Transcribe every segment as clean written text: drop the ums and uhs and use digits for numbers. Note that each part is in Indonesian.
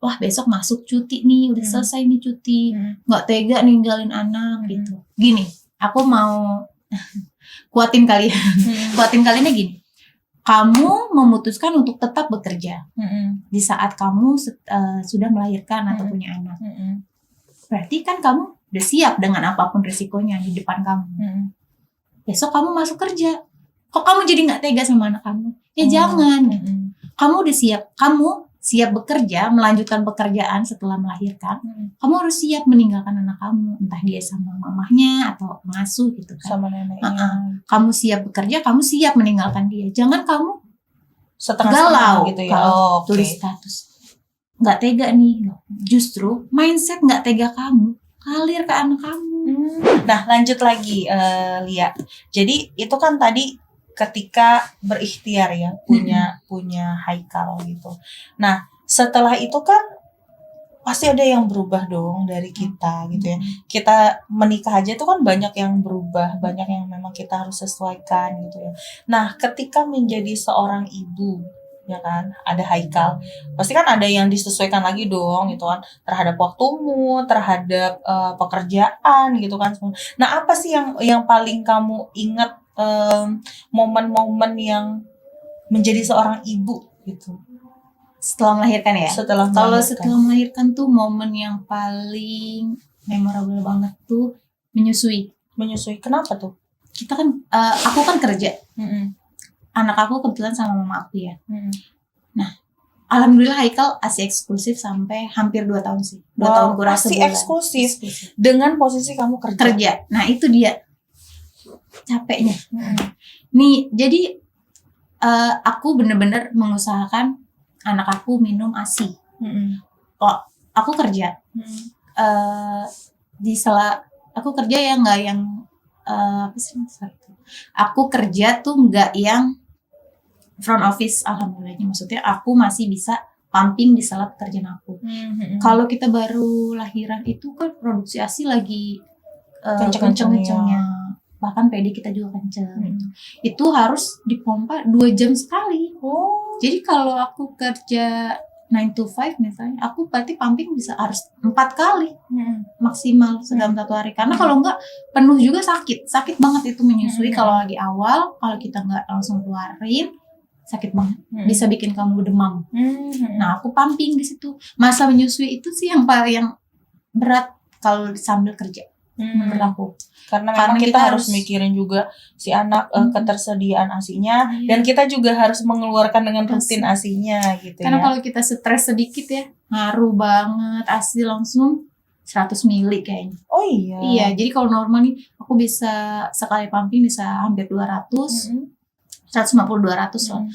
wah besok masuk cuti nih, udah selesai nih cuti, nggak tega ninggalin anak gitu. Gini, aku mau kuatin kalian, kuatin kaliannya gini. Kamu memutuskan untuk tetap bekerja di saat kamu sudah melahirkan atau punya anak. Berarti kan kamu udah siap dengan apapun risikonya di depan kamu. Besok kamu masuk kerja, kok kamu jadi nggak tega sama anak kamu? Ya jangan. Kamu udah siap, kamu siap bekerja, melanjutkan pekerjaan setelah melahirkan. Kamu harus siap meninggalkan anak kamu, entah dia sama mamahnya atau pengasuh gitu kan. Sama neneknya. Kamu siap bekerja, kamu siap meninggalkan dia. Jangan kamu setengah-setengah galau gitu ya. kalau tulis status. Nggak tega nih. Justru mindset nggak tega kamu ngalir ke anak kamu. Nah lanjut lagi Lia. Jadi itu kan tadi ketika berikhtiar ya punya Haikal gitu. Nah setelah itu kan pasti ada yang berubah dong dari kita gitu ya. Kita menikah aja tuh kan banyak yang berubah, banyak yang memang kita harus sesuaikan gitu ya. Nah ketika menjadi seorang ibu ya kan, ada Haikal, pasti kan ada yang disesuaikan lagi dong gitu kan, terhadap waktumu, terhadap pekerjaan gitu kan. Nah apa sih yang paling kamu ingat momen-momen yang menjadi seorang ibu gitu setelah melahirkan ya? Kalau setelah melahirkan tuh momen yang paling memorable banget tuh menyusui. Kenapa tuh? Kita kan aku kan kerja. Anak aku kebetulan sama mama aku ya. Nah, alhamdulillah Haikal ASI eksklusif sampai hampir 2 tahun sih. 2 tahun kurang ASI sebulan. eksklusif dengan posisi kamu kerja. Nah, itu dia capeknya. Nih, jadi aku bener-bener mengusahakan anak aku minum ASI. Oh, aku kerja. Di sela aku kerja ya nggak yang apa sih maksudnya? Aku kerja tuh nggak yang front office, alhamdulillahnya, maksudnya aku masih bisa pumping di sela pekerjaan aku. Kalau kita baru lahiran itu kan produksi ASI lagi kenceng-kencengnya, bahkan PD kita juga kenceng. Itu harus dipompa 2 jam sekali. Jadi kalau aku kerja 9 to 5 misalnya, aku berarti pumping bisa harus 4 kali maksimal dalam 1 hari. Karena kalau enggak penuh juga sakit banget itu menyusui. Kalau lagi awal, kalau kita enggak langsung keluarin, sakit banget, bisa bikin kamu demam. Nah aku pumping di situ. Masa menyusui itu sih yang paling berat kalau sambil kerja. Menurut aku. Karena memang kita harus mikirin juga si anak ketersediaan ASINya, dan kita juga harus mengeluarkan dengan rutin ASINya gitu. Karena kalau kita stres sedikit ya, ngaruh banget ASI langsung 100 mili kayaknya. Oh iya. Iya, jadi kalau normal nih aku bisa sekali pumping bisa hampir 200. 150-200 lah.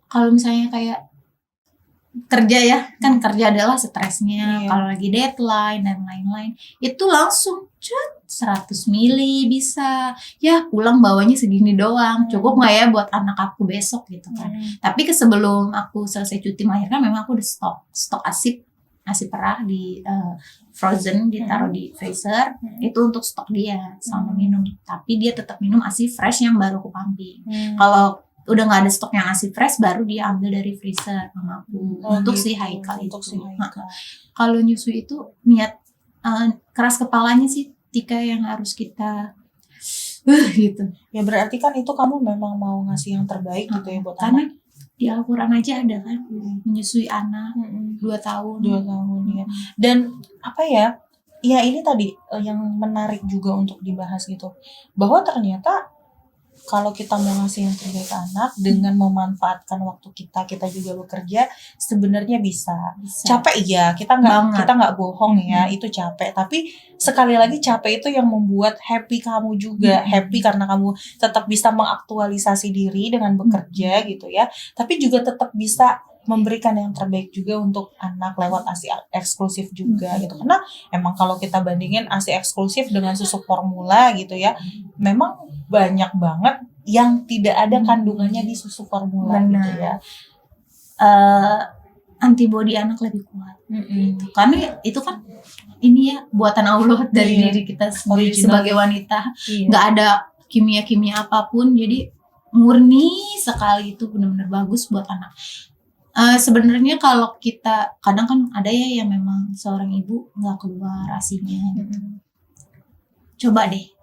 Kalau misalnya kayak kerja ya, kan kerja adalah stresnya, kalau lagi deadline dan lain-lain, itu langsung 100 mili bisa. Ya pulang bawanya segini doang, cukup nggak ya buat anak aku besok gitu kan. Tapi sebelum aku selesai cuti melahirkan, memang aku udah stok ASI perah di frozen, ditaruh di freezer, itu untuk stok dia sama minum. Tapi dia tetap minum ASI fresh yang baru aku pumping. Kalau udah nggak ada stok yang ASI fresh, baru dia ambil dari freezer sama aku untuk si Haikal itu. Kalau nyusui itu niat keras kepalanya sih Tika yang harus kita gitu. Ya berarti kan itu kamu memang mau ngasih yang terbaik gitu ya buat karena anak. Di Al-Quran aja ada kan menyusui anak 2 tahun. 2 tahun ya. Dan apa ya? Ya ini tadi yang menarik juga untuk dibahas gitu. Bahwa ternyata kalau kita mau ngasih yang terbaik ke anak dengan memanfaatkan waktu kita juga bekerja, sebenarnya bisa. Capek ya, kita nggak bohong ya, itu capek. Tapi sekali lagi capek itu yang membuat happy kamu juga, happy karena kamu tetap bisa mengaktualisasi diri dengan bekerja gitu ya. Tapi juga tetap bisa memberikan yang terbaik juga untuk anak lewat ASI eksklusif juga gitu. Karena emang kalau kita bandingin ASI eksklusif dengan susu formula gitu ya, memang banyak banget yang tidak ada kandungannya di susu formula. Benar. Gitu ya. Antibodi anak lebih kuat. Gitu. Karena itu kan ini ya buatan Allah dari diri kita sendiri sebagai wanita. Nggak ada kimia-kimia apapun, jadi murni sekali, itu benar-benar bagus buat anak. Sebenarnya kalau kita kadang kan ada ya yang memang seorang ibu nggak keluar asinya gitu.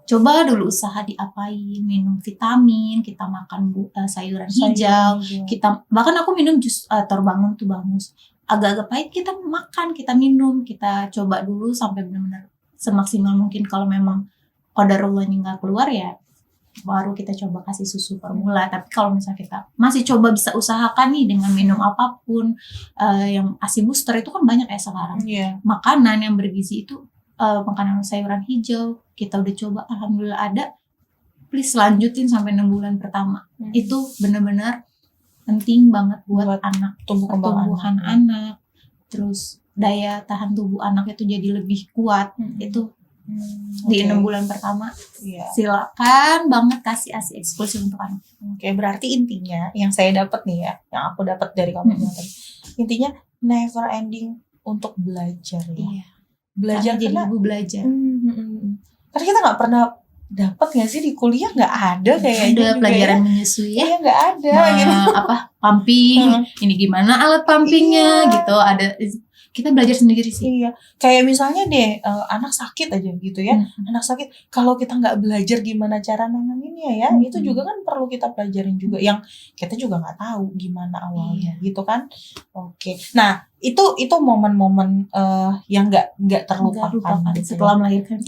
Coba dulu usaha diapain, minum vitamin, kita makan sayuran hijau, kita bahkan aku minum jus terbangun tuh bagus. Agak-agak pahit kita makan, kita minum, kita coba dulu sampai benar-benar semaksimal mungkin. Kalau memang qadarullahnya nggak keluar ya baru kita coba kasih susu formula. Tapi kalau misalnya kita masih coba bisa usahakan nih dengan minum apapun, yang ASI booster itu kan banyak ya sekarang. Makanan yang bergizi itu, makanan sayuran hijau kita udah coba, alhamdulillah ada. Please lanjutin sampai 6 bulan pertama. Itu benar-benar penting banget buat anak, pertumbuhan anak. Terus daya tahan tubuh anak itu jadi lebih kuat. Itu di 6 bulan pertama. Silakan banget kasih ASI eksklusif untuk anak. Berarti intinya yang saya dapat nih ya, yang aku dapat dari kamu tadi, intinya never ending untuk belajar ya. Belajar jadi ibu belajar. Karena kita nggak pernah dapat nggak sih di kuliah, nggak ada kayaknya. Ada pelajaran menyusui ya. Iya nggak ada. Gitu. Pumping. Ini gimana alat pumpingnya gitu. Ada. Kita belajar sendiri sih. Iya, kayak misalnya deh anak sakit aja gitu ya. Anak sakit, kalau kita nggak belajar gimana cara nanganinnya ya, itu juga kan perlu kita pelajarin juga. Yang kita juga nggak tahu gimana awalnya, gitu kan. Nah itu momen-momen yang nggak terlupakan. Gitu setelah melahirkan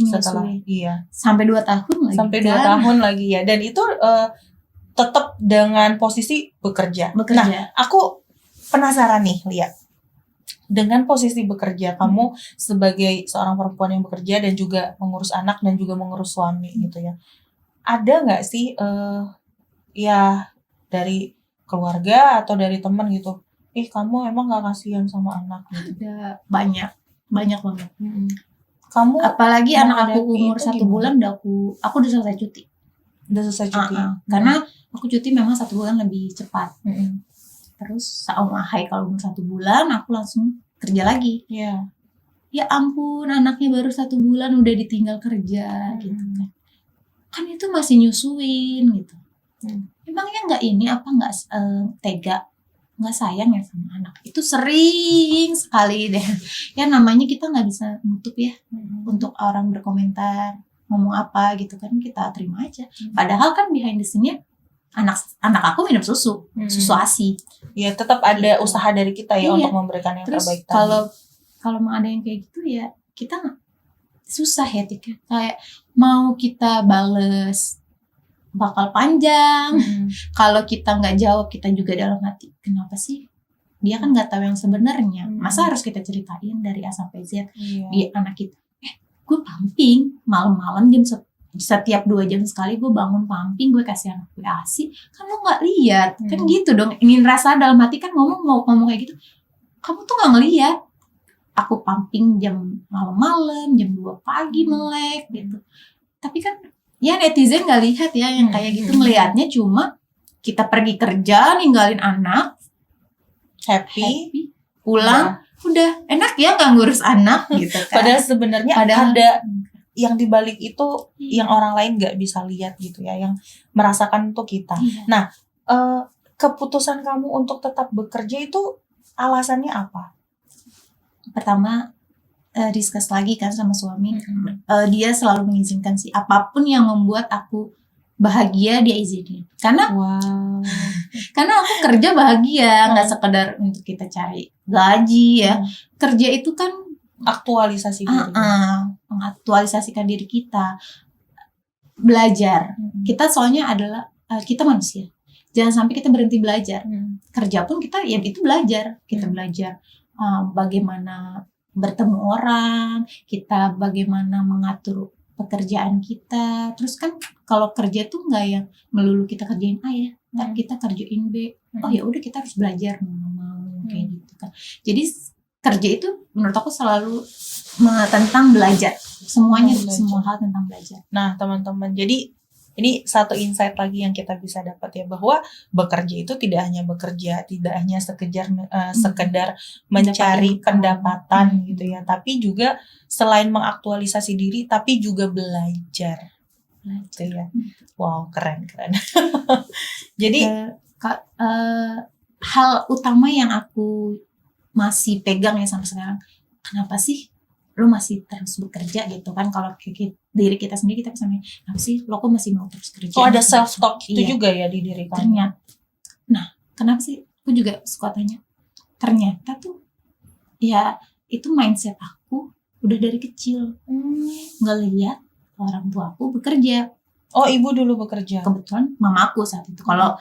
sampai 2 tahun lagi. Sampai 2 tahun lagi ya. Dan itu tetap dengan posisi bekerja. Nah, aku penasaran nih, lihat. Dengan posisi bekerja, kamu sebagai seorang perempuan yang bekerja dan juga mengurus anak dan juga mengurus suami gitu ya, ada nggak sih ya dari keluarga atau dari teman gitu, kamu emang nggak kasihan sama anak gitu? Ada banyak banget. Kamu apalagi anak aku umur 1 bulan udah aku udah selesai cuti. Karena aku cuti memang 1 bulan lebih cepat. Terus kalau umur 1 bulan aku langsung kerja lagi. Ya ampun, anaknya baru 1 bulan udah ditinggal kerja gitu kan itu masih nyusuin gitu. Emangnya nggak tega, nggak sayang ya sama anak? Itu sering sekali deh. Ya namanya kita nggak bisa nutup ya untuk orang berkomentar ngomong apa gitu kan, kita terima aja. Padahal kan behind the scene-nya anak aku minum susu ASI. Ya tetap ada usaha dari kita ya untuk memberikan yang terbaik. Kalau mau ada yang kayak gitu ya kita susah ya Tika. Kayak mau kita bales bakal panjang. Kalau kita nggak jawab kita juga dalam hati kenapa sih? Dia kan nggak tahu yang sebenarnya. Masa harus kita ceritain dari A sampai Z? Dia anak kita. Gue pumping malam-malam setiap 2 jam sekali gue bangun pumping, gue kasih anak gue ASI, kan lo nggak lihat, kan gitu dong. Ingin rasa dalam hati kan ngomong kayak gitu, kamu tuh nggak ngelihat aku pumping jam malam-malam, jam 2 pagi melek gitu. Tapi kan ya netizen nggak lihat ya yang kayak gitu, melihatnya cuma kita pergi kerja ninggalin anak happy pulang udah enak ya nggak ngurus anak gitu kan. Padahal sebenarnya ada yang dibalik itu yang orang lain nggak bisa lihat gitu ya, yang merasakan itu kita. Nah, keputusan kamu untuk tetap bekerja itu alasannya apa? Pertama, discuss lagi kan sama suami. Dia selalu mengizinkan sih apapun yang membuat aku bahagia dia izinin. Karena aku kerja bahagia, nggak sekedar untuk kita cari gaji ya. Kerja itu kan aktualisasi diri. Mengaktualisasikan diri kita, belajar. Kita soalnya adalah kita manusia. Jangan sampai kita berhenti belajar. Kerja pun kita ya itu belajar. Kita belajar bagaimana bertemu orang, kita bagaimana mengatur pekerjaan kita. Terus kan kalau kerja tuh nggak yang melulu kita kerjain A ya, tapi kita kerjain B. Oh ya udah kita harus belajar mau kayak gitu kan. Jadi kerja itu menurut aku selalu tentang belajar. Semuanya semua hal tentang belajar. Nah, teman-teman, jadi ini satu insight lagi yang kita bisa dapat ya, bahwa bekerja itu tidak hanya bekerja, tidak hanya sekedar mencari pendapatan gitu ya, tapi juga selain mengaktualisasi diri tapi juga belajar. Gitu ya. Wow, keren. Jadi hal utama yang aku masih pegang ya sampai sekarang, kenapa sih lo masih terus bekerja gitu kan? Kalau diri kita sendiri kita bisa mikir, kenapa sih lo kok masih mau terus kerja? Oh, ada self talk itu Iya. juga ya di diri kamu. Ternyata, nah kenapa sih? Aku juga suka tanya. Ternyata tuh, ya itu mindset aku udah dari kecil ngelihat orang tua aku bekerja. Oh, ibu dulu bekerja. Kebetulan mama aku saat itu. Kalau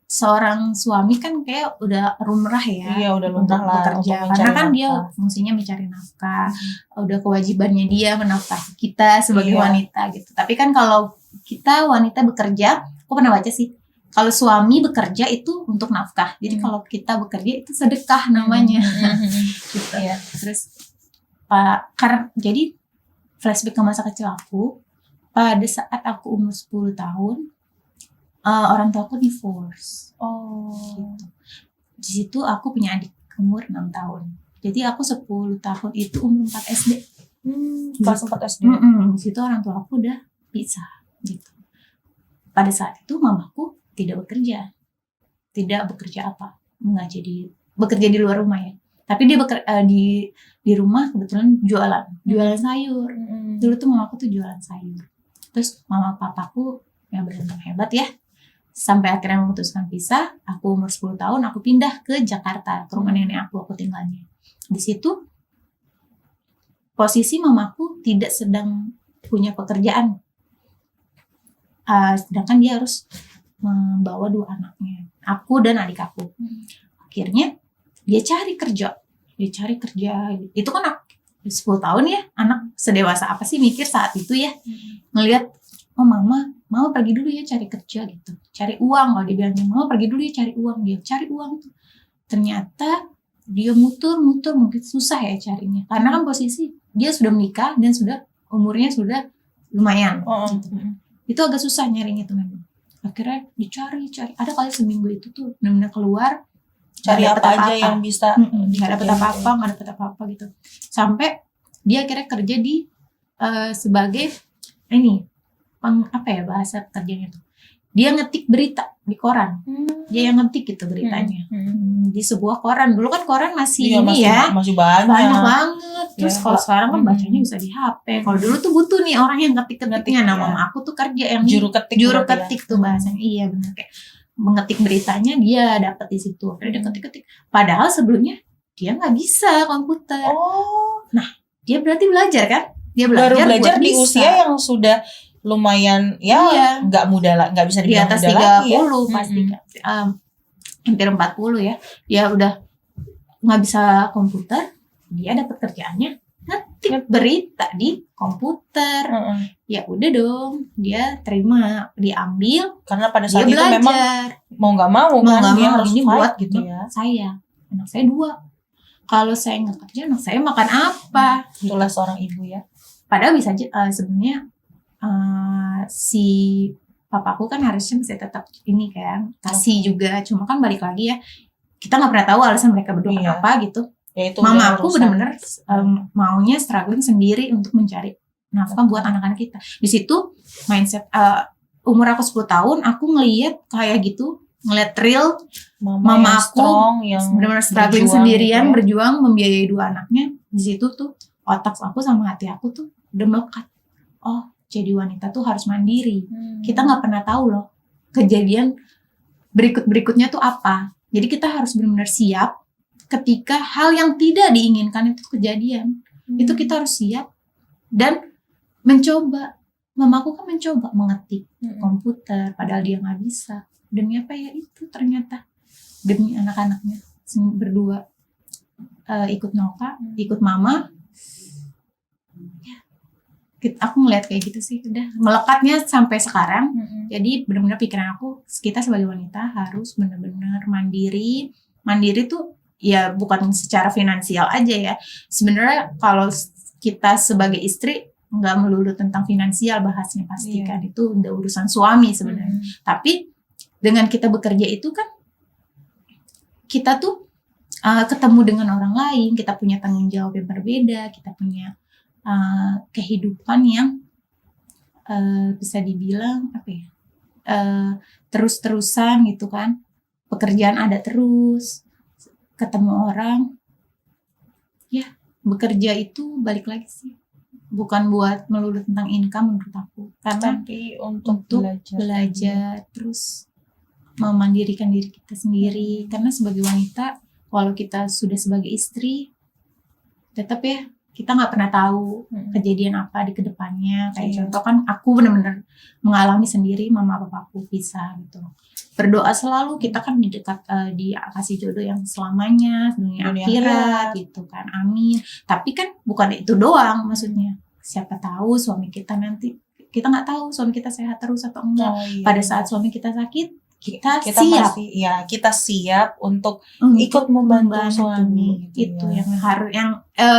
seorang suami kan kayak udah lumrah ya. Iya, udah untuk lumrah lah bekerja. untuk Karena kan mencari dia nafkah. fungsinya mencari nafkah. Udah kewajibannya dia menafkahi kita sebagai Iya. wanita gitu. Tapi kan kalau kita wanita bekerja, aku pernah baca sih, kalau suami bekerja itu untuk nafkah. Jadi kalau kita bekerja itu sedekah namanya. Gitu. Iya. Terus jadi flashback ke masa kecil aku, pada saat aku umur 10 tahun, orang tua aku divorce. Oh. Gitu. Di situ aku punya adik umur 6 tahun. Jadi aku 10 tahun itu umur 4 SD. Kelas 4 SD. Di situ orang tua aku udah pisah gitu. Pada saat itu mamaku tidak bekerja. Tidak bekerja apa? Enggak, jadi bekerja di luar rumah ya. Tapi dia di rumah kebetulan jualan sayur. Dulu tuh mamaku tuh jualan sayur. Terus mama papaku yang berantem hebat ya. Sampai akhirnya memutuskan pisah. Aku umur 10 tahun aku pindah ke Jakarta, ke rumah nenek aku tinggalnya. Di situ posisi mamaku tidak sedang punya pekerjaan. Sedangkan dia harus membawa 2 anaknya, aku dan adik aku. Akhirnya dia cari kerja. Itu kan 10 tahun ya, anak sedewasa apa sih mikir saat itu ya. Ngelihat, oh mama pergi dulu ya cari kerja gitu. Cari uang, kalau dia bilangnya, mama pergi dulu ya cari uang. Dia cari uang tuh. Ternyata dia muter mungkin susah ya carinya. Karena kan posisi dia sudah menikah dan umurnya sudah lumayan. Gitu. Itu agak susah nyarinya tuh memang. Akhirnya dicari. Ada kali seminggu itu tuh benar-benar keluar. Cari apa aja yang bisa. Nggak dapet apa-apa gitu. Sampai dia akhirnya kerja di sebagai bahasa kerjanya tuh. Dia ngetik berita di koran. Dia yang ngetik gitu beritanya. Di sebuah koran. Dulu kan koran masih masih banyak banget. Terus ya, kalau sekarang kan bacanya bisa di HP. Kalau dulu tuh butuh nih orang yang ketik-ketiknya. Nah, mama aku tuh kerja yang juru ketik tuh bahasanya. Iya benar, kayak mengetik beritanya dia dapat di situ. Dia ketik-ketik. Padahal sebelumnya dia nggak bisa komputer. Nah, dia berarti belajar kan? Dia baru belajar di usia yang sudah lumayan nggak muda lah, nggak bisa dibilang di atas muda 30 ya. pasti hampir 40 ya. Dia udah nggak bisa komputer, dia dapat kerjaannya ngetik berita di komputer. Ya udah dong, dia terima, diambil karena pada saat dia itu belajar. memang mau nggak mau dia harus ini buat gitu ya. Anak saya 2. Kalau saya nggak kerja, anak saya makan apa? Itulah seorang ibu ya. Padahal bisa aja sebenarnya si papaku kan harusnya bisa tetap ini kan kasih juga, cuma kan balik lagi ya, kita nggak pernah tahu alasan mereka berdua kenapa gitu. Ya, itu mama aku benar-benar maunya struggling sendiri untuk mencari nafkah buat anak-anak kita. Di situ mindset umur aku 10 tahun aku ngelihat kayak gitu, ngelihat real mama aku yang benar-benar struggling sendirian, berjuang membiayai 2 anaknya. Di situ tuh otak aku sama hati aku tuh udah melekat. Oh, jadi wanita tuh harus mandiri. Kita nggak pernah tahu loh kejadian berikutnya tuh apa. Jadi kita harus benar-benar siap ketika hal yang tidak diinginkan itu kejadian. Itu kita harus siap dan mencoba. Mamaku kan mencoba mengetik komputer padahal dia nggak bisa. Demi apa ya itu? Ternyata demi anak-anaknya berdua. Ikut Noka, ikut mama. Aku ngeliat kayak gitu sih, udah melekatnya sampai sekarang. Jadi benar-benar pikiran aku, kita sebagai wanita harus benar-benar mandiri tuh ya bukan secara finansial aja ya. Sebenarnya kalau kita sebagai istri nggak melulu tentang finansial bahasnya pasti kan, itu udah urusan suami sebenarnya. Tapi dengan kita bekerja itu kan kita tuh ketemu dengan orang lain, kita punya tanggung jawab yang berbeda, kita punya kehidupan yang bisa dibilang apa ya, terus-terusan gitu kan. pekerjaan ada terus, ketemu orang, ya bekerja itu balik lagi sih, bukan buat melulu tentang income menurut aku, karena Tapi untuk belajar terus memandirikan diri kita sendiri. Karena sebagai wanita, kalau kita sudah sebagai istri, tetap ya kita nggak pernah tahu kejadian apa di kedepannya. Kayak contoh kan aku benar-benar mengalami sendiri, mama papaku pisah gitu. Berdoa selalu, kita kan di dekat dikasih jodoh yang selamanya, dunia akhirat gitu kan, amin. Tapi kan bukan itu doang, maksudnya siapa tahu suami kita nanti, kita nggak tahu suami kita sehat terus atau enggak. Pada saat suami kita sakit, kita siap. Kita siap untuk ikut membantu suami gitu, yang harus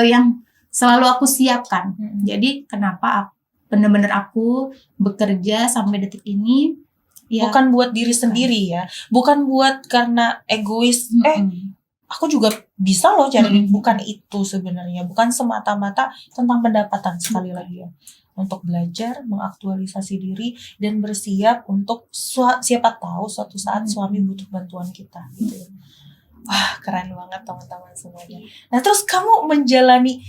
yang selalu aku siapkan. Jadi kenapa bener-bener aku bekerja sampai detik ini, ya, bukan buat diri sendiri ya, bukan buat karena egois. Aku juga bisa loh cari, bukan itu sebenarnya, bukan semata-mata tentang pendapatan. Sekali lagi ya, untuk belajar, mengaktualisasi diri, dan bersiap untuk siapa tahu suatu saat suami butuh bantuan kita gitu ya. Wah, keren banget teman-teman semuanya. Nah, terus kamu menjalani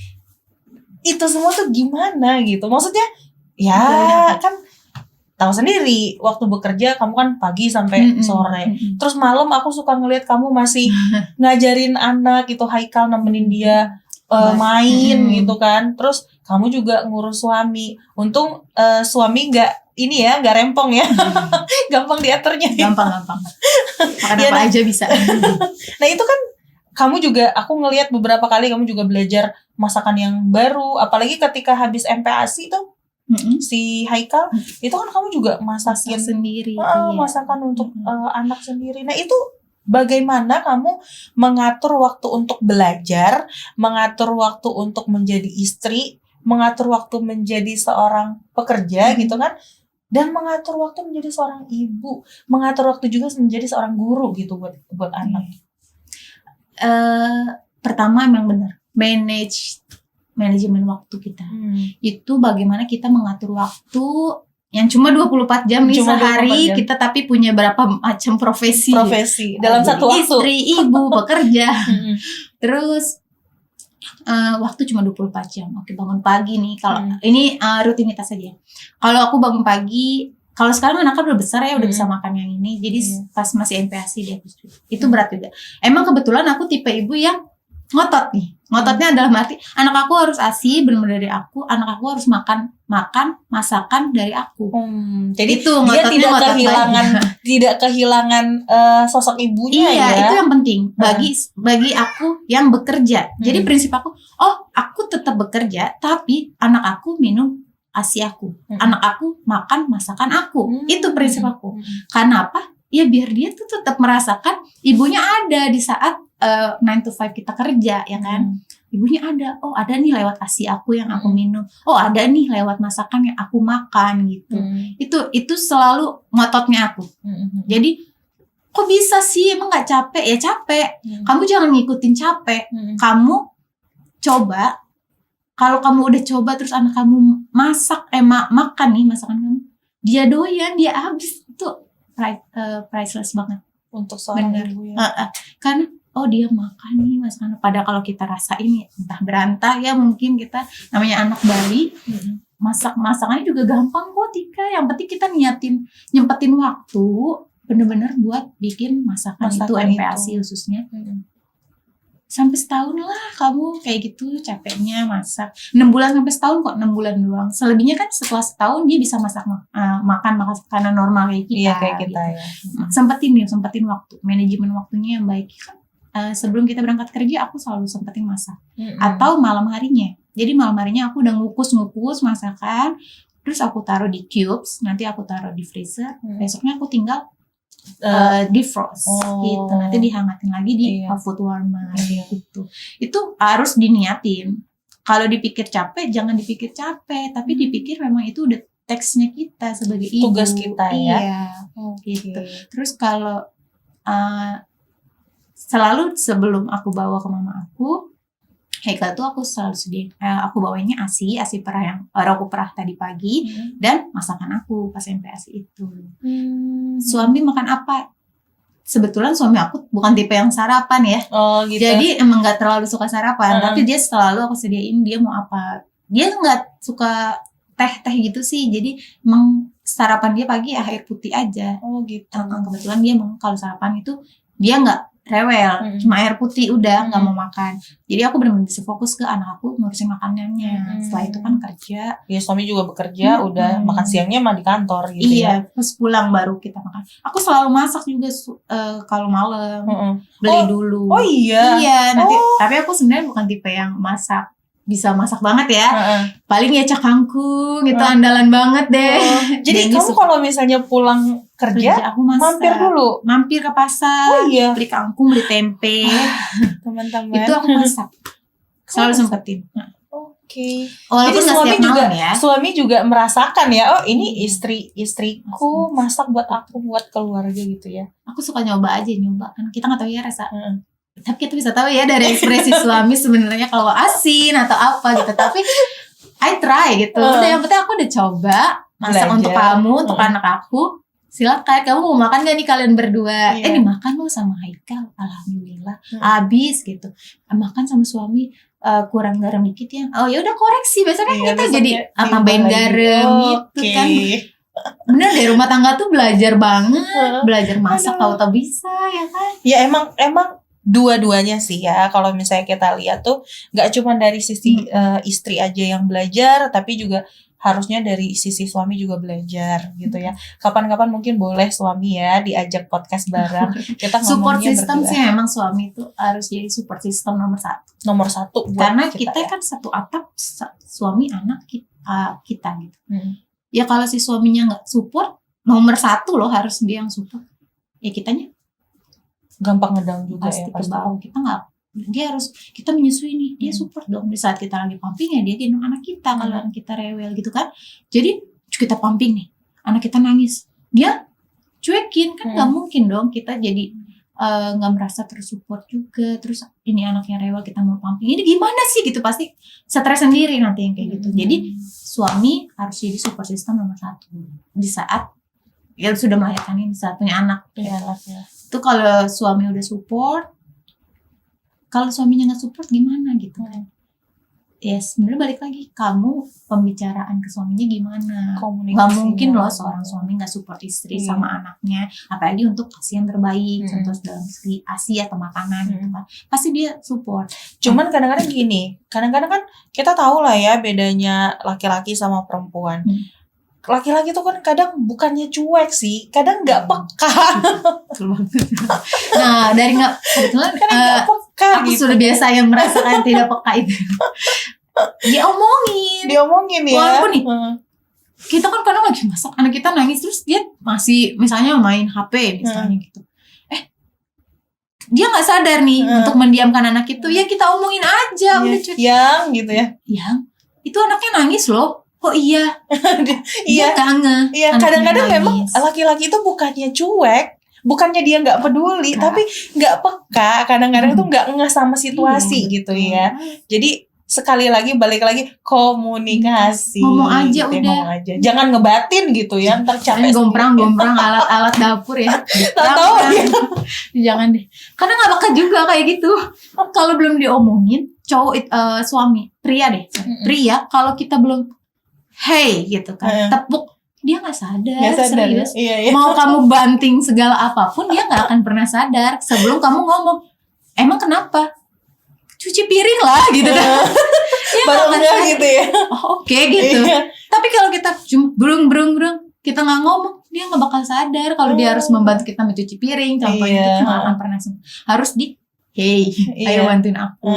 itu semua tuh gimana gitu? Maksudnya ya kan tahu sendiri, waktu bekerja kamu kan pagi sampai sore. Terus malam aku suka ngelihat kamu masih ngajarin anak gitu, Haikal nemenin dia main gitu kan. Terus kamu juga ngurus suami. Untung suami nggak rempong ya. Gampang diaturnya. Gampang. Makan apa aja bisa. Nah itu kan kamu juga, aku ngelihat beberapa kali kamu juga belajar masakan yang baru. Apalagi ketika habis MPASI tuh, si Haikal, itu kan kamu juga masakin sendiri. Masakan untuk anak sendiri. Nah itu bagaimana kamu mengatur waktu untuk belajar, mengatur waktu untuk menjadi istri, mengatur waktu menjadi seorang pekerja gitu kan, dan mengatur waktu menjadi seorang ibu, mengatur waktu juga menjadi seorang guru gitu buat anak. Pertama emang benar, manajemen waktu kita. Itu bagaimana kita mengatur waktu yang cuma 24 jam nih sehari, kita tapi punya berapa macam profesi dalam satu waktu. Istri, ibu, bekerja. Terus waktu cuma 24 jam. Oke, bangun pagi nih. Kalau ini rutinitas aja. Kalau aku bangun pagi, kalau sekarang anaknya udah besar ya, udah bisa makan yang ini. Jadi pas masih MPASI dia itu berat juga. Emang kebetulan aku tipe ibu yang ngotot nih. Ngototnya adalah arti anak aku harus ASI benar-benar dari aku, anak aku harus makan masakan dari aku. Jadi itu dia tidak kehilangan sosok ibunya. Iya, itu yang penting bagi aku yang bekerja. Jadi prinsip aku, aku tetap bekerja tapi anak aku minum ASI aku. Anak aku makan masakan aku. Itu prinsip aku. Kenapa? Ya biar dia tuh tetap merasakan ibunya ada di saat 9 to 5 kita kerja, ya kan? Ibunya ada. Ada nih lewat ASI aku yang aku minum. Ada nih lewat masakan yang aku makan gitu. Itu selalu ngototnya aku. Jadi kok bisa sih, emang gak capek? Ya capek. Kamu jangan ngikutin capek. Kamu coba. Kalau kamu udah coba terus anak kamu masak, makan nih masakan kamu, dia doyan, dia habis, itu priceless banget untuk seorang ibu ya. Karena dia makan nih masakan. Padahal kalau kita rasain entah berantah ya, mungkin kita namanya anak bayi, masakannya juga gampang kok Tika. Yang penting kita nyempetin waktu bener-bener buat bikin masakan itu MPASI khususnya. Sampai setahun lah kamu kayak gitu capeknya masak. 6 bulan sampai setahun kok, 6 bulan doang. Selebihnya kan setelah setahun dia bisa makan makanan normal kayak kita. Iya, kayak kita gitu. Ya. Sempetin waktu, manajemen waktunya yang baik. Kan sebelum kita berangkat kerja aku selalu sempetin masak. Atau malam harinya. Jadi malam harinya aku udah ngukus masakan, terus aku taruh di cubes, nanti aku taruh di freezer. Besoknya aku tinggal defrost gitu, nanti dihangatin lagi di food warmer gitu. Itu harus diniatin. Kalau dipikir capek, jangan dipikir capek, tapi dipikir memang itu udah teksnya kita sebagai ibu, tugas kita ya. Iya, gitu. Terus kalau selalu sebelum aku bawa ke mama aku, Haikal tuh aku selalu sediain, aku bawainnya ASI perah yang aku perah tadi pagi, dan masakan aku pas MPASI itu. Suami makan apa? sebetulnya suami aku bukan tipe yang sarapan ya. Oh gitu. Jadi emang nggak terlalu suka sarapan, tapi dia selalu aku sediain dia mau apa. Dia nggak suka teh gitu sih. Jadi emang sarapan dia pagi air putih aja. Oh gitu. Kebetulan dia emang kalau sarapan itu dia nggak rewel, cuma air putih udah nggak mau makan. Jadi aku benar-benar bisa fokus ke anak aku ngurusin makanannya. Setelah itu kan kerja. Ya suami juga bekerja, udah makan siangnya mah di kantor gitu ya. Iya, terus pulang baru kita makan. Aku selalu masak juga kalau malam. Beli dulu. Oh iya. Iya, nanti tapi aku sebenarnya bukan tipe yang bisa masak banget ya. Paling ya cak kangkung itu andalan banget deh. Jadi kamu kalau misalnya pulang kerja aku masak. Mampir dulu. Mampir ke pasar. Beli kangkung, beli tempe. Teman-teman. Itu aku masak. Selalu sempetin. Oke. Jadi suami juga merasakan ya. Oh, ini istriku masak buat aku, buat keluarga gitu ya. Aku suka nyoba kan. Kita nggak tahu ya rasa. Tapi kita bisa tahu ya dari ekspresi suami sebenarnya kalau asin atau apa gitu. Tapi I try gitu. Udah yang penting aku udah coba masak untuk kamu, untuk anak aku. Silakan, kamu mau makan gak nih kalian berdua? Dimakan loh sama Haikal. Alhamdulillah. Habis gitu. Makan sama suami kurang garam dikit ya. Oh ya udah koreksi. Biasanya kita jadi tambahin garam gitu kan. Bener deh, rumah tangga tuh belajar banget. Belajar masak tahu-tahu bisa ya kan. Ya emang dua-duanya sih ya. Kalau misalnya kita lihat tuh nggak cuma dari sisi istri aja yang belajar, tapi juga harusnya dari sisi suami juga belajar gitu ya. Kapan-kapan mungkin boleh suami ya diajak podcast bareng. Kita ngomongnya support system berdua. sih memang suami itu harus jadi support system nomor satu buat karena kita ya. Kan satu atap suami anak kita gitu. Ya kalau si suaminya nggak support, nomor satu loh harus dia yang support. Ya kitanya gampang ngedang juga pasti ya pasti. Kita nggak, dia harus kita menyusui nih, dia support dong di saat kita lagi pumping ya dia gendong anak kita kalau anak kita rewel gitu kan. Jadi kita pumping nih, anak kita nangis, dia cuekin kan nggak mungkin dong kita jadi nggak merasa tersupport juga. Terus ini anaknya rewel kita mau pumping, ini gimana sih gitu, pasti stres sendiri nanti yang kayak gitu. Jadi suami harus jadi support system nomor satu di saat ya sudah melahirkan ini, saat punya anak. Ya. Itu kalau suami udah support, kalau suaminya nggak support gimana gitu kan. Ya sebenarnya balik lagi, kamu pembicaraan ke suaminya gimana. Nggak mungkin loh seorang suami nggak support istri sama anaknya, apalagi untuk kasih yang terbaik, contoh dalam segi ASI atau makanan gitu kan, pasti dia support. Cuman kadang-kadang gini, kadang-kadang kan kita tahu lah ya bedanya laki-laki sama perempuan. Laki-laki tuh kan kadang bukannya cuek sih, kadang nggak peka. Nah dari nggak kebetulan nggak peka aku gitu. sudah biasa yang merasakan tidak peka itu. Diomongin ya. Walaupun nih kita kan kadang lagi masak, anak kita nangis terus dia masih misalnya main HP misalnya gitu. Dia nggak sadar nih untuk mendiamkan anak itu, ya kita omongin aja. Udah cuek. Yang gitu ya. Yang itu anaknya nangis loh. Oh iya. Iya. Iya, kadang-kadang memang laki-laki itu bukannya cuek, bukannya dia nggak peduli, tapi nggak peka. Kadang-kadang tuh nggak ngeh sama situasi gitu ya. Jadi sekali lagi balik lagi komunikasi. Ngomong aja gitu, udah. Ngomong aja. Jangan ngebatin gitu ya. Ntar capek. Gomprang alat-alat dapur ya. Tahu ya. Jangan deh. Karena nggak bakal juga kayak gitu. Kalau belum diomongin, cowok suami, pria deh. Pria kalau kita belum hey gitu kan, tepuk, dia nggak sadar, serius. Iya. Mau kamu banting segala apapun, dia nggak akan pernah sadar sebelum kamu ngomong. Emang kenapa? Cuci piring lah gitu kan. Baru enggak gitu ya. Oh, oke gitu. Tapi kalau kita cuma brung, kita nggak ngomong, dia nggak bakal sadar kalau dia harus membantu kita mencuci piring. Contohnya itu nggak akan pernah harus hey, ayo bantuin aku.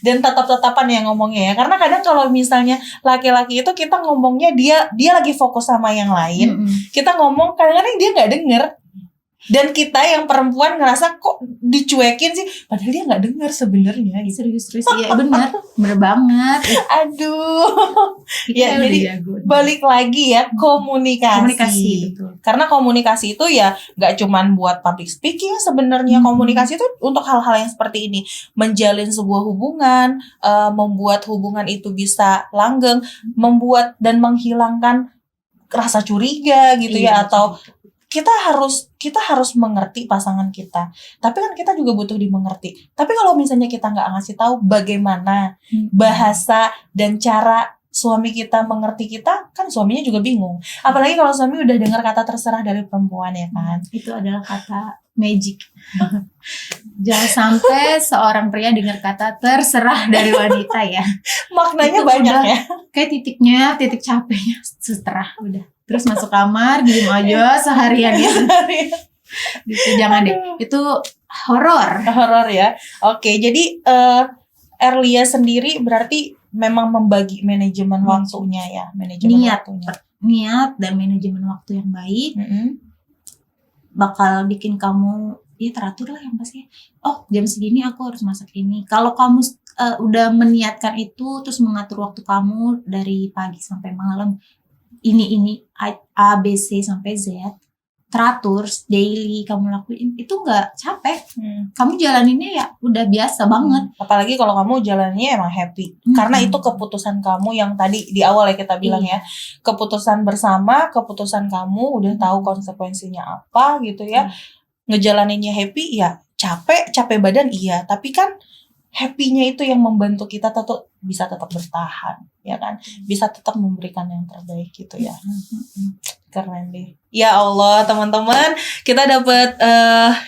Dan tatap-tatapan yang ngomongnya ya. Karena kadang kalau misalnya laki-laki itu kita ngomongnya dia lagi fokus sama yang lain. Kita ngomong kadang-kadang dia nggak denger. Dan kita yang perempuan ngerasa kok dicuekin sih, padahal dia nggak dengar sebenarnya. Serius ya, bener banget. Aduh. Ya jadi balik lagi ya komunikasi. Betul. Karena komunikasi itu ya nggak cuman buat public speaking sebenarnya. Komunikasi itu untuk hal-hal yang seperti ini, menjalin sebuah hubungan, membuat hubungan itu bisa langgeng, membuat dan menghilangkan rasa curiga gitu ya, atau kita harus mengerti pasangan kita. Tapi kan kita juga butuh dimengerti. Tapi kalau misalnya kita nggak ngasih tahu bagaimana bahasa dan cara suami kita mengerti kita, kan suaminya juga bingung. Apalagi kalau suami udah dengar kata terserah dari perempuan, ya kan. Itu adalah kata magic. Jangan sampai seorang pria dengar kata terserah dari wanita ya. Maknanya Itu banyak udah ya. Kayak titik capeknya seterah udah. Terus masuk kamar diem aja seharian ya. Gitu, jangan deh. Itu horor. Horor ya. Oke, jadi Erlia sendiri berarti memang membagi manajemen waktunya ya, manajemen waktunya. Niat dan manajemen waktu yang baik bakal bikin kamu ya teratur lah yang pasti. Oh, jam segini aku harus masak ini. Kalau kamu udah meniatkan itu, terus mengatur waktu kamu dari pagi sampai malam, ini A B C sampai Z, teratur daily kamu lakuin, itu nggak capek. Kamu jalaninnya ya udah biasa banget. Apalagi kalau kamu jalannya emang happy, karena itu keputusan kamu yang tadi di awal ya kita bilang ya, keputusan bersama, keputusan kamu udah tahu konsekuensinya apa gitu ya. Ngejalaninnya happy ya, capek badan iya, tapi kan happy-nya itu yang membantu kita tetap bisa tetap bertahan, ya kan? Bisa tetap memberikan yang terbaik gitu ya. Keren deh. Ya Allah, teman-teman, kita dapat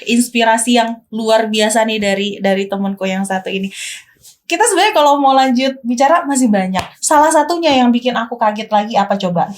inspirasi yang luar biasa nih dari temanku yang satu ini. Kita sebenarnya kalau mau lanjut bicara masih banyak. Salah satunya yang bikin aku kaget lagi apa coba?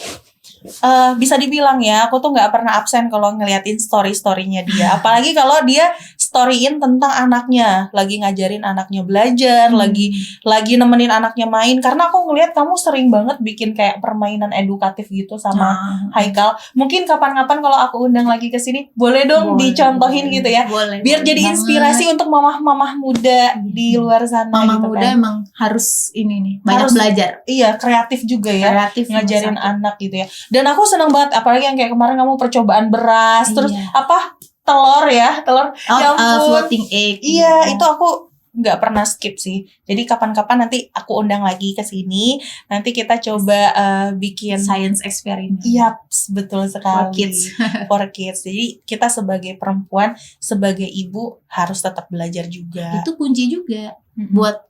Bisa dibilang ya, aku tuh nggak pernah absen kalau ngeliatin story-storynya dia. Apalagi kalau dia storyin tentang anaknya, lagi ngajarin anaknya belajar, lagi nemenin anaknya main. Karena aku ngeliat kamu sering banget bikin kayak permainan edukatif gitu sama Haikal. Mungkin kapan-kapan kalau aku undang lagi ke sini, boleh dong dicontohin gitu ya. Biar jadi inspirasi untuk mamah-mamah muda di luar sana. Mama gitu muda kan. Emang harus ini nih, banyak Harus belajar. Iya, kreatif juga ya. Kreatif ngajarin anak gitu ya. Dan aku senang banget, apalagi yang kayak kemarin kamu percobaan beras, terus apa? telur ya ampun. Floating egg. Iya, itu aku nggak pernah skip sih. Jadi kapan-kapan nanti aku undang lagi ke sini. Nanti kita coba bikin science experiment. Iya, betul sekali. For kids. Jadi kita sebagai perempuan, sebagai ibu harus tetap belajar juga. Itu kunci juga buat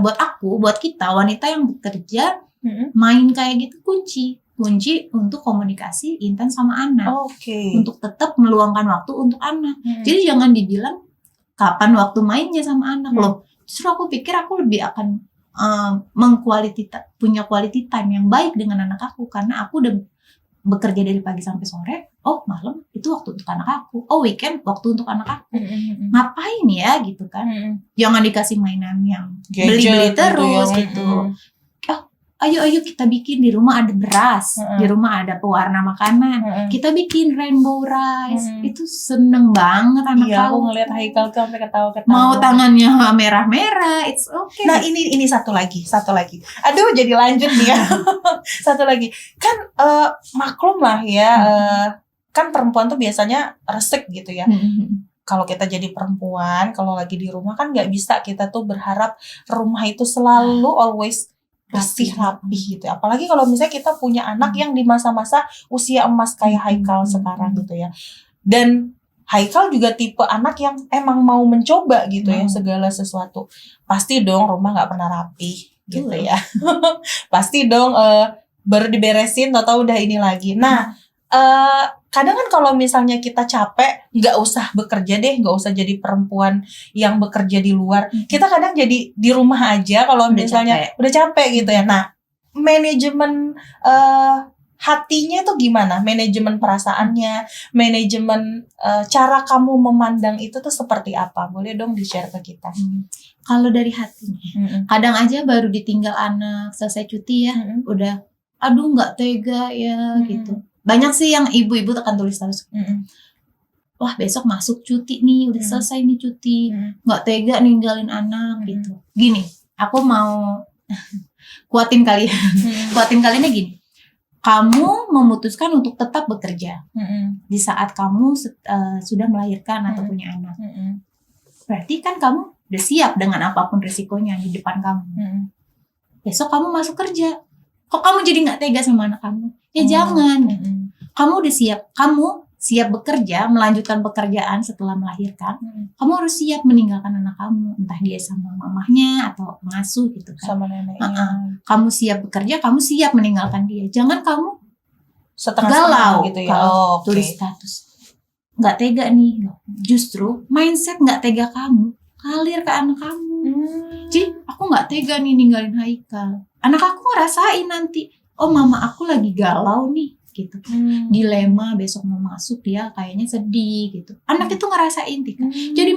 buat aku, buat kita wanita yang bekerja, main kayak gitu kunci untuk komunikasi intens sama anak. Untuk tetap meluangkan waktu untuk anak. Jadi jangan dibilang kapan waktu mainnya sama anak loh. Justru aku pikir aku lebih akan punya quality time yang baik dengan anak aku, karena aku udah bekerja dari pagi sampai sore. Oh, malam itu waktu untuk anak aku. Oh, weekend waktu untuk anak aku. Ngapain ya gitu kan? Jangan dikasih mainan yang beli-beli terus gitu. Ayo kita bikin di rumah, ada beras, di rumah ada pewarna makanan, kita bikin rainbow rice. Itu seneng banget anak aku ngeliat Haikal tuh sampai ketawa-ketawa. Mau tangannya merah-merah, it's okay. Nah ini satu lagi. Aduh, jadi lanjut nih ya. Satu lagi, kan maklum lah ya, kan perempuan tuh biasanya resik gitu ya. Kalau kita jadi perempuan, kalau lagi di rumah kan nggak bisa kita tuh berharap rumah itu selalu always bersih rapi gitu. Apalagi kalau misalnya kita punya anak yang di masa-masa usia emas kayak Haikal sekarang gitu ya. Dan Haikal juga tipe anak yang emang mau mencoba gitu ya segala sesuatu. Pasti dong rumah nggak pernah rapi gitu ya. Pasti dong baru diberesin atau udah ini lagi. Nah kadang kan kalau misalnya kita capek, nggak usah bekerja deh, nggak usah jadi perempuan yang bekerja di luar. Kita kadang jadi di rumah aja kalau misalnya udah capek gitu ya. Nah, manajemen hatinya tuh gimana? Manajemen perasaannya, manajemen cara kamu memandang itu tuh seperti apa? Boleh dong di-share ke kita. Kalau dari hatinya, kadang aja baru ditinggal anak selesai cuti ya, udah, aduh nggak tega ya gitu. Banyak sih yang ibu-ibu akan tulis terus. Wah, besok masuk cuti nih, udah selesai nih cuti. Nggak tega ninggalin anak gitu. Gini, aku mau kuatin kalian. Kuatin kaliannya gini. Kamu memutuskan untuk tetap bekerja di saat kamu sudah melahirkan atau punya anak. Berarti kan kamu udah siap dengan apapun risikonya di depan kamu. Besok kamu masuk kerja. Kok kamu jadi nggak tega sama anak kamu? Ya jangan. kamu udah siap, kamu siap bekerja, melanjutkan pekerjaan setelah melahirkan, kamu harus siap meninggalkan anak kamu, entah dia sama mamahnya atau pengasuh gitu kan. Sama neneknya. Kamu siap bekerja, kamu siap meninggalkan dia. Jangan kamu Setengah-setengah galau gitu ya. kalau Oke. tulis status. Nggak tega nih. Justru mindset nggak tega kamu ngalir ke anak kamu. Jadi aku nggak tega nih ninggalin Haikal. Anak aku ngerasain nanti, oh mama aku lagi galau nih gitu. Dilema besok mau masuk dia kayaknya sedih gitu. Anak itu ngerasain Tika. Jadi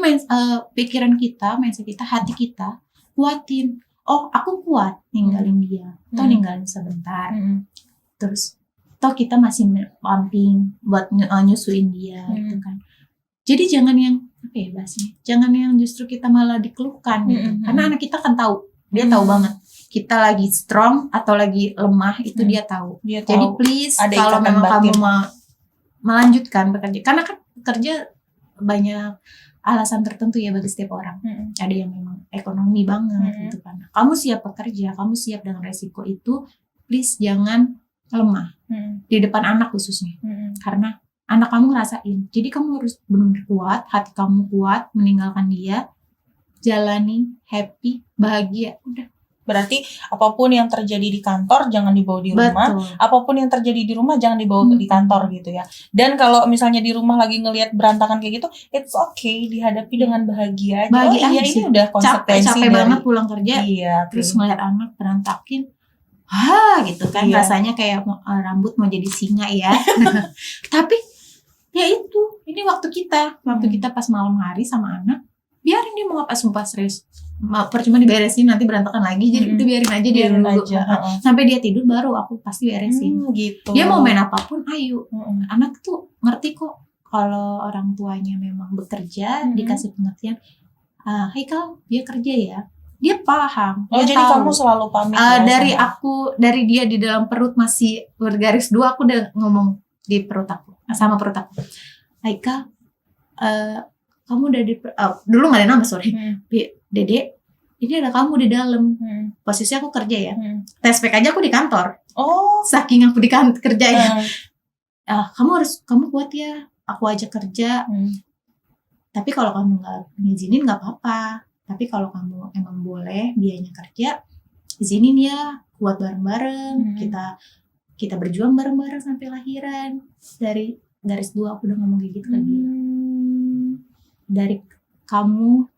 pikiran kita, mindset kita, hati kita kuatin. Oh aku kuat ninggalin dia. Atau ninggalin sebentar. Terus toh kita masih pumping buat nyusuin dia gitu kan. Jadi jangan yang apa ya bahasnya, jangan yang justru kita malah dikeluhkan gitu. Karena anak kita kan tahu, dia tahu banget kita lagi strong atau lagi lemah itu dia tahu. Jadi please kalau memang kamu melanjutkan bekerja, karena kan bekerja banyak alasan tertentu ya bagi setiap orang. Ada yang memang ekonomi banget gitu kan. Kamu siap bekerja, kamu siap dengan resiko itu, please jangan lemah di depan anak khususnya, karena anak kamu ngerasain. Jadi kamu harus benar-benar kuat, hati kamu kuat meninggalkan dia, jalani happy, bahagia, udah. Berarti apapun yang terjadi di kantor jangan dibawa di rumah. Betul. Apapun yang terjadi di rumah jangan dibawa di kantor gitu ya. Dan kalau misalnya di rumah lagi ngelihat berantakan kayak gitu, it's okay, dihadapi dengan bahagia aja. Bahagia iya aja. ini udah konsekuensi capek banget pulang kerja. Iya. Terus ngeliat anak berantakin, gitu kan, rasanya kayak rambut mau jadi singa ya. Tapi ya itu, ini waktu kita pas malam hari sama anak, biarin dia mau sumpah serius. Percuma diberesin nanti berantakan lagi, jadi udah biarin aja dia dulu. Sampai dia tidur baru aku pasti beresin. Gitu. Dia mau main apapun, ayo. Anak tuh ngerti kok kalau orang tuanya memang bekerja, dikasih pengertian. Haikal dia kerja ya. Dia paham. Dia jadi tahu. kamu selalu pamit ya dari dia di dalam perut masih bergaris 2, aku udah ngomong di perut aku sama perut aku. Haikal, kamu udah dulu nggak ada nama sorry. Dede, ini ada kamu di dalam. Posisi aku kerja ya. Tes PK aja aku di kantor. Saking aku di kerja ya. Kamu kuat ya. Aku ajak kerja. Tapi kalau kamu nggak ngizinin nggak apa-apa. Tapi kalau kamu emang boleh dianya kerja, izinin ya, kuat bareng-bareng. Kita berjuang bareng-bareng sampai lahiran. Dari garis 2 aku udah ngomong kayak gitu lagi. Dari kamu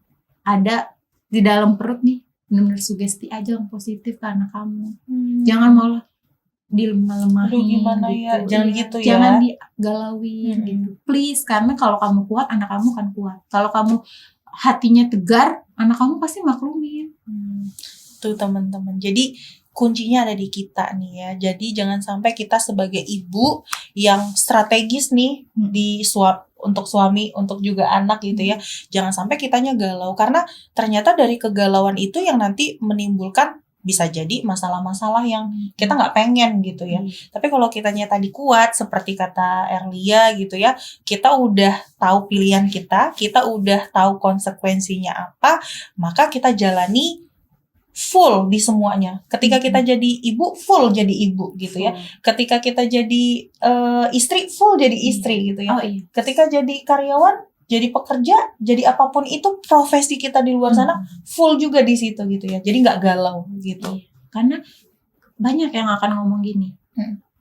ada di dalam perut nih, benar-benar sugesti aja yang positif ke anak kamu. Jangan malah dilemah-lemahin gitu. Jangan gitu ya. Jangan digalauin gitu. Please, karena kalau kamu kuat, anak kamu kan kuat. Kalau kamu hatinya tegar, anak kamu pasti maklumin. Tuh teman-teman. Jadi kuncinya ada di kita nih ya. Jadi jangan sampai kita sebagai ibu yang strategis nih untuk suami, untuk juga anak gitu ya. Jangan sampai kitanya galau karena ternyata dari kegalauan itu yang nanti menimbulkan bisa jadi masalah-masalah yang kita nggak pengen gitu ya. Tapi kalau kitanya tadi kuat seperti kata Erlia gitu ya, kita udah tahu pilihan kita udah tahu konsekuensinya apa, maka kita jalani full di semuanya. Ketika kita jadi ibu, full jadi ibu gitu ya. Ketika kita jadi istri, full jadi istri gitu ya. Ketika jadi karyawan, jadi pekerja, jadi apapun itu profesi kita di luar sana, full juga di situ gitu ya. Jadi nggak galau gitu. Karena banyak yang akan ngomong gini,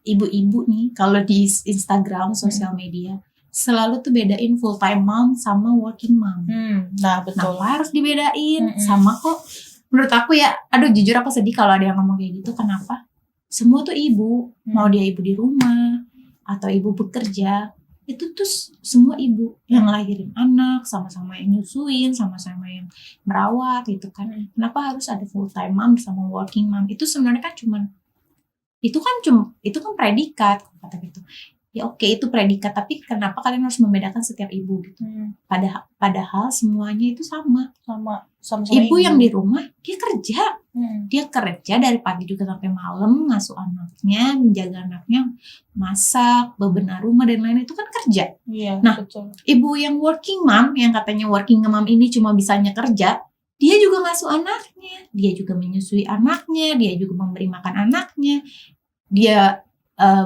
ibu-ibu nih kalau di Instagram, sosial media, selalu tuh bedain full time mom sama working mom. Nah betul. Nah, harus dibedain sama kok. Menurut aku ya, aduh jujur aku sedih kalau ada yang ngomong kayak gitu. Kenapa? Semua tuh ibu, mau dia ibu di rumah atau ibu bekerja, itu tuh semua ibu yang ngelahirin anak, sama-sama yang nyusuin, sama-sama yang merawat gitu kan. Kenapa harus ada full time mom sama working mom? Itu sebenarnya kan itu kan predikat kata gitu. Ya oke, itu predikat, tapi kenapa kalian harus membedakan setiap ibu gitu? Padahal semuanya itu sama ibu yang di rumah dia kerja dari pagi juga sampai malam, ngasuh anaknya, menjaga anaknya, masak, bebenah rumah dan lain-lain, itu kan kerja. Betul. Ibu yang working mom, yang katanya working mom ini cuma bisanya kerja, dia juga ngasuh anaknya, dia juga menyusui anaknya, dia juga memberi makan anaknya, dia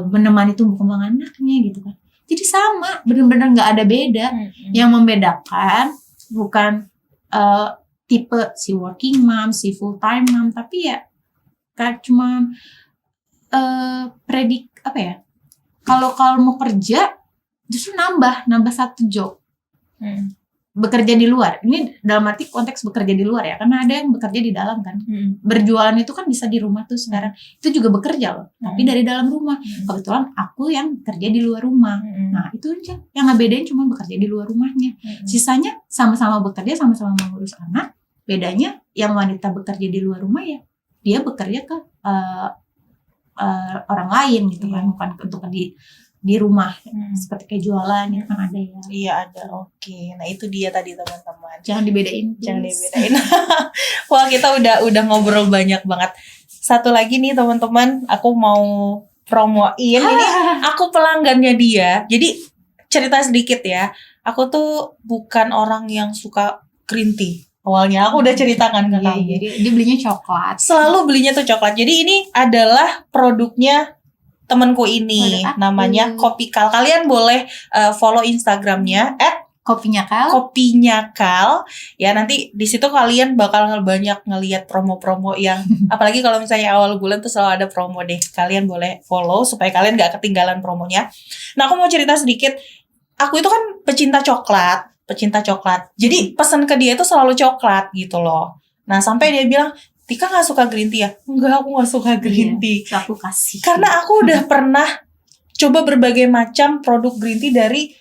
menemani tumbuh kembang anaknya gitu kan. Jadi sama, benar-benar nggak ada beda. Yang membedakan bukan tipe si working mom, si full time mom, tapi ya kayak cuma predik apa ya? Kalau mau kerja justru nambah satu job. Bekerja di luar. Ini dalam arti konteks bekerja di luar ya, karena ada yang bekerja di dalam kan. Berjualan itu kan bisa di rumah tuh sekarang. Itu juga bekerja loh, tapi dari dalam rumah. Kebetulan aku yang kerja di luar rumah. Nah, itu aja. Yang ngebedain cuma bekerja di luar rumahnya. Sisanya sama-sama bekerja, sama-sama mengurus anak. Bedanya yang wanita bekerja di luar rumah ya, dia bekerja ke orang lain gitu kan, bukan untuk di rumah. Seperti kayak jualan itu kan ada ya. Iya ada. Oke. Nah itu dia tadi teman-teman. Jangan dibedain. Wah kita udah ngobrol banyak banget. Satu lagi nih teman-teman, aku mau promoin. Ini aku pelanggannya dia. Jadi cerita sedikit ya. Aku tuh bukan orang yang suka green tea. Awalnya aku udah ceritakan ke kamu. Iya, dia belinya coklat. Selalu belinya tuh coklat. Jadi ini adalah produknya temanku ini, namanya Kopikal. Kalian boleh follow Instagramnya @kopinyakal. Ya nanti di situ kalian bakal banyak ngelihat promo-promo yang apalagi kalau misalnya awal bulan tuh selalu ada promo deh. Kalian boleh follow supaya kalian gak ketinggalan promonya. Nah aku mau cerita sedikit. Aku itu kan pecinta coklat. Jadi pesan ke dia itu selalu coklat gitu loh. Nah sampai dia bilang, Tika gak suka green tea ya? Enggak, aku gak suka green tea. Aku kasih. Karena aku udah pernah coba berbagai macam produk green tea dari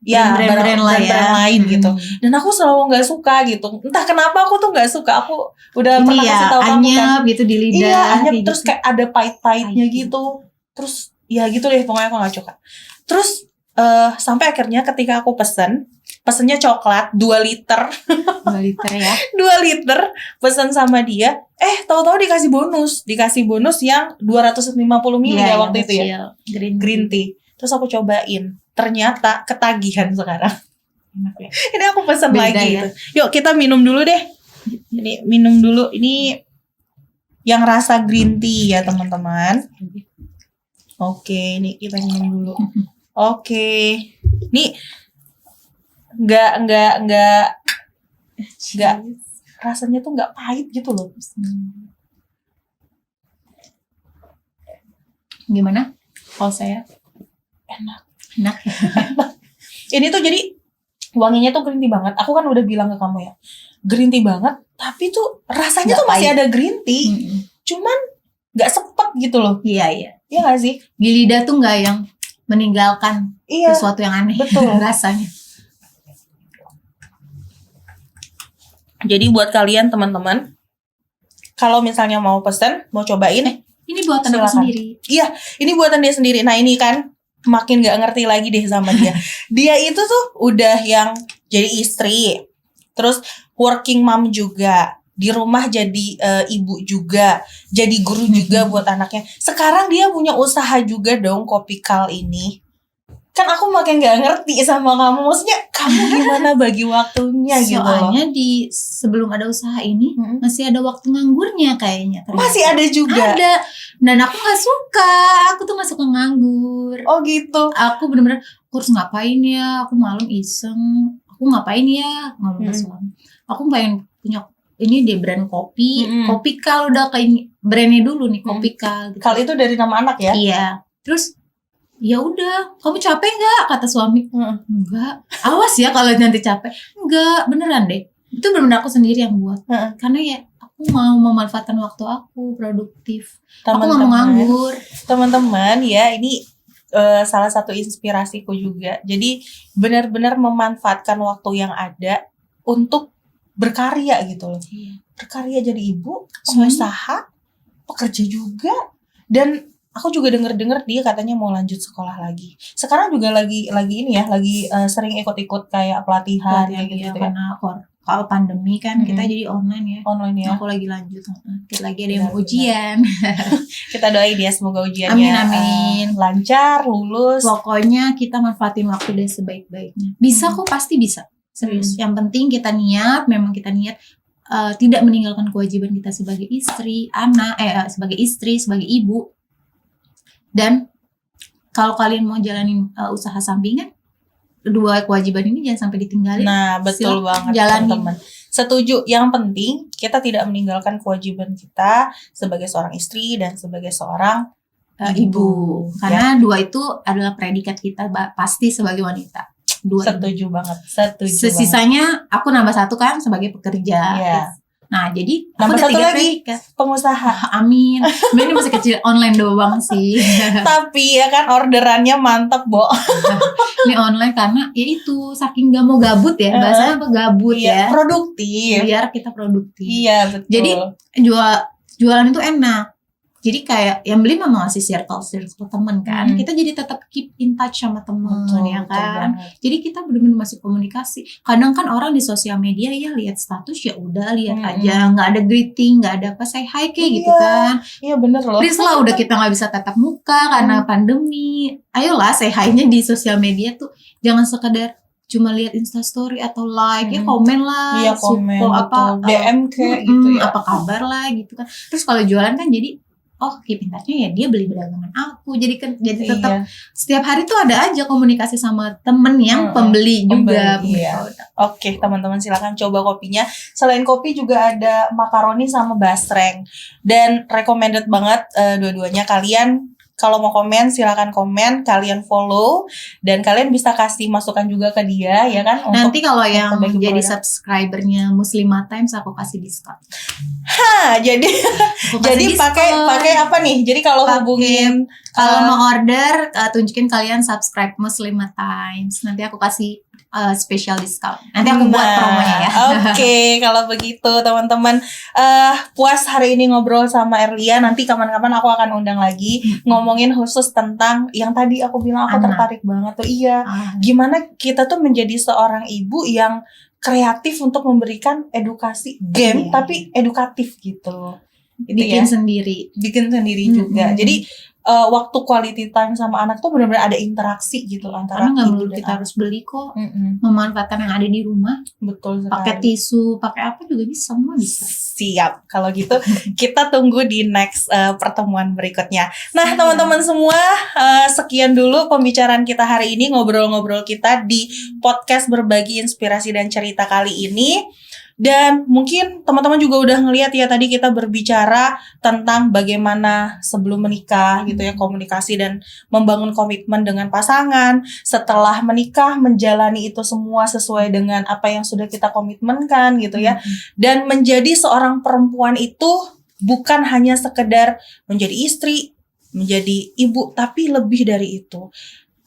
brand lain gitu. Dan aku selalu gak suka gitu. Entah kenapa aku tuh gak suka. Aku udah pernah kasih tahu kamu kan. Anyep gitu di lidah. Iya, anyep terus gitu. kayak ada pahit-pahitnya gitu. Terus ya gitu deh pokoknya aku gak suka. Terus sampai akhirnya ketika aku pesennya coklat 2 liter 2 liter ya 2 liter pesen sama dia, tahu-tahu dikasih bonus yang 250 ml ya waktu itu ya green tea. Terus aku cobain, ternyata ketagihan sekarang. Enak ya. Ini aku pesen Beda lagi ya. gitu. Yuk kita minum dulu deh. Ini minum dulu, ini yang rasa green tea ya teman-teman. Oke, ini kita minum dulu. Oke, nih nggak rasanya tuh nggak pahit gitu loh. Gimana? Kalau saya enak. Ini tuh jadi wanginya tuh green tea banget. Aku kan udah bilang ke kamu ya, green tea banget. Tapi tuh rasanya tuh masih ada green tea, cuman nggak sepet gitu loh. Iya nggak sih? Di lidah tuh nggak yang meninggalkan sesuatu yang aneh. Betul. Rasanya. Jadi buat kalian teman-teman, kalau misalnya mau pesen, mau cobain, ini buatan aku sendiri. Iya, ini buatan dia sendiri. Nah ini kan makin gak ngerti lagi deh sama dia. Dia itu tuh udah yang jadi istri, terus working mom juga, di rumah jadi ibu juga, jadi guru juga buat anaknya. Sekarang dia punya usaha juga dong, Kopikal ini. Kan aku makin gak ngerti sama kamu. Maksudnya kamu gimana bagi waktunya gitu loh. Soalnya di sebelum ada usaha ini masih ada waktu nganggurnya kayaknya. Ternyata. Masih ada juga. Ada. Dan aku gak suka. Aku tuh gak suka nganggur. Oh gitu. Aku bener-bener aku harus ngapain ya. Aku malam iseng. Aku ngapain ya. Ngomong ke suami. Aku pengen punya ini di brand kopi. Kopikal udah kayak brandnya dulu nih. Kopikal gitu. Kal itu dari nama anak ya? Iya. Terus ya udah, kamu capek nggak? Kata suami. Enggak. Awas ya kalau nanti capek. Enggak, beneran deh. Itu bener-bener aku sendiri yang buat. Karena ya aku mau memanfaatkan waktu aku produktif. Aku nggak mau nganggur. Teman-teman ya, ini salah satu inspirasiku juga. Jadi benar-benar memanfaatkan waktu yang ada untuk berkarya gitu loh. Berkarya jadi ibu, pengusaha, pekerja juga, dan aku juga dengar dia katanya mau lanjut sekolah lagi. Sekarang juga lagi ini ya, lagi sering ikut-ikut kayak pelatihan gitu ya. Karena kalau pandemi kan kita jadi online ya. Online ya. Aku lagi lanjut. Kita lagi ada yang ujian. Kita doain ya semoga ujiannya amin. Lancar, lulus. Pokoknya kita manfaatin waktu deh sebaik-baiknya. Bisa kok, pasti bisa. Serius. Yang penting kita niat, memang kita niat tidak meninggalkan kewajiban kita sebagai istri, sebagai istri, sebagai ibu. Dan kalau kalian mau jalanin usaha sampingan, dua kewajiban ini jangan sampai ditinggalin. Nah, betul banget teman-teman. Setuju. Yang penting kita tidak meninggalkan kewajiban kita sebagai seorang istri dan sebagai seorang ibu. Karena dua itu adalah predikat kita pasti sebagai wanita. Dua setuju ibu. banget. Setuju. Sisanya aku nambah satu kan sebagai pekerja. Iya. Nah, jadi nambah satu lagi pengusaha. Amin. Ini masih kecil, online doang sih. Tapi ya kan orderannya mantap, Bo. Ini online karena ya itu saking gak mau gabut ya. Bahasanya apa gabut ya. Produktif. Biar kita produktif. Iya, betul. Jadi jualan itu enak. Jadi kayak yang beli memang masih circle teman kan. Kita jadi tetap keep in touch sama teman ya kan. Jadi kita benar-benar masih komunikasi. Kadang kan orang di sosial media ya lihat status ya udah lihat aja, nggak ada greeting, nggak ada apa say hi kayak gitu kan. Iya bener loh. Please lah udah kita nggak bisa tatap muka karena pandemi. Ayolah say hi-nya di sosial media tuh jangan sekedar cuma lihat Instastory atau like ya komen lah, iya, komen, apa DM kayak gitu ya. Apa kabar lah gitu kan. Terus kalau jualan kan jadi keep in touch-nya ya dia beli dagangan aku. Jadi tetap setiap hari tuh ada aja komunikasi sama temen yang pembeli juga. Iya. Oke, teman-teman silakan coba kopinya. Selain kopi juga ada makaroni sama basreng. Dan recommended banget dua-duanya. Kalian kalau mau komen silakan komen, kalian follow dan kalian bisa kasih masukan juga ke dia ya kan. Nanti kalau yang jadi subscribernya Muslimah Times aku kasih diskon. Jadi pakai apa nih? Jadi kalau hubungin kalau mau order tunjukin kalian subscribe Muslimah Times. Nanti aku kasih special discount. Nanti aku buat promonya ya. Oke, kalau begitu teman-teman puas hari ini ngobrol sama Erlia. Nanti kapan-kapan aku akan undang lagi ngomongin khusus tentang yang tadi aku bilang aku tertarik banget tuh. Iya, gimana kita tuh menjadi seorang ibu yang kreatif untuk memberikan edukasi game tapi edukatif gitu. Bikin sendiri juga. Jadi waktu quality time sama anak tuh benar-benar ada interaksi gitu antara karena nggak perlu kita harus beli kok. Memanfaatkan yang ada di rumah. Betul sekali. Pakai tisu, pakai apa juga bisa, semua bisa. Siap. Kalau gitu kita tunggu di next pertemuan berikutnya. Nah, teman-teman semua, sekian dulu pembicaraan kita hari ini, ngobrol-ngobrol kita di podcast Berbagi Inspirasi dan Cerita kali ini. Dan mungkin teman-teman juga udah ngelihat ya tadi kita berbicara tentang bagaimana sebelum menikah gitu ya, komunikasi dan membangun komitmen dengan pasangan. Setelah menikah menjalani itu semua sesuai dengan apa yang sudah kita komitmenkan gitu ya. Dan menjadi seorang perempuan itu bukan hanya sekedar menjadi istri, menjadi ibu, tapi lebih dari itu.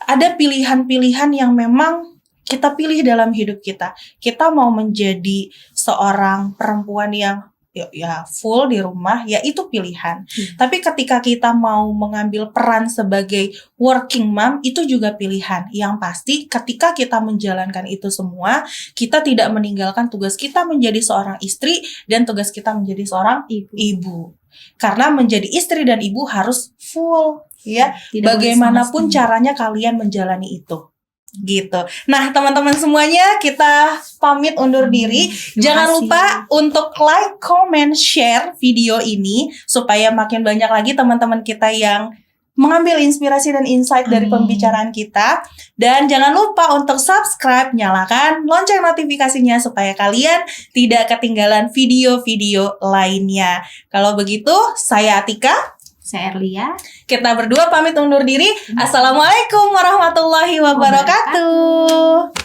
Ada pilihan-pilihan yang memang kita pilih dalam hidup kita. Kita mau menjadi seorang perempuan yang ya full di rumah, ya itu pilihan. Tapi ketika kita mau mengambil peran sebagai working mom, itu juga pilihan. Yang pasti ketika kita menjalankan itu semua, kita tidak meninggalkan tugas kita menjadi seorang istri dan tugas kita menjadi seorang ibu. Karena menjadi istri dan ibu harus full, ya. Bagaimanapun caranya kalian menjalani itu. Gitu. Nah, teman-teman semuanya, kita pamit undur diri. Jangan lupa untuk like, comment, share video ini supaya makin banyak lagi teman-teman kita yang mengambil inspirasi dan insight dari pembicaraan kita. Dan jangan lupa untuk subscribe, nyalakan lonceng notifikasinya supaya kalian tidak ketinggalan video-video lainnya. Kalau begitu, saya Atika. Saya Erlia. Kita berdua pamit undur diri. Assalamualaikum warahmatullahi wabarakatuh.